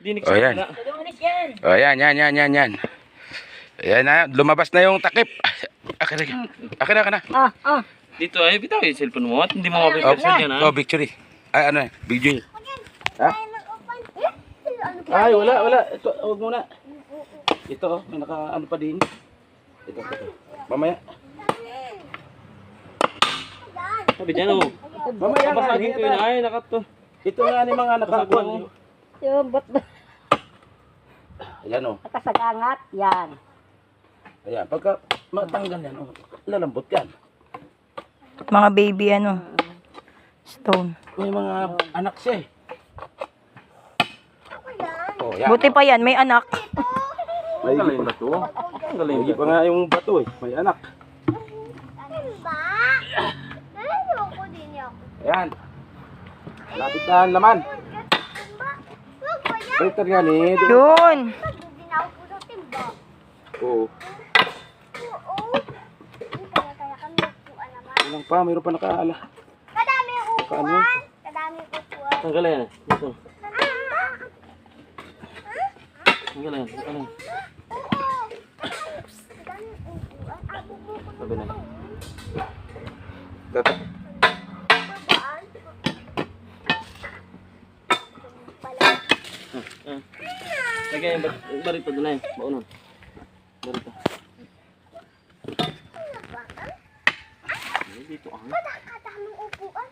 Dinig O, yan. O, yan. Ayan na, lumabas na yung takip. Akin na. Dito ay bitaw yung cellphone mo at hindi mo mapipicture yan ha. Oh, picture eh. Ay, ano eh, video. Ha? Ay, wala. Ito, huwag muna. Ito, may naka, ano pa din. Ito. Mamaya. Sabi dyan oh. Mamaya nga, Basagin ko yun ay nakato. ito nga ni mga nakakuan. Yung bot Ayan o. nakasagangat, yan. Ayan, pagka matanggal yan, oh, lalambot yan. Mga baby ano. Stone. May mga anak siya eh. Oh, yan. Buti pa yan, may anak. May Galing ba to? Ang galing Hindi pa nga yung bato eh. May anak. Ayan. Lapit na ang laman. Baliktad nga ni. Yun. Oo. Ilang pa, mayroon pa nakaala. Kadami Nakaano? upuan. Kadami upuan. Tanggal yan. Dito. Tanggal yan. Ano? Kadami upuan. Bubukod Sabi na. Dapat. upuan. Lagyan yung barito doon na eh. Baunan. Barito. Dito ah. Kadami upuan.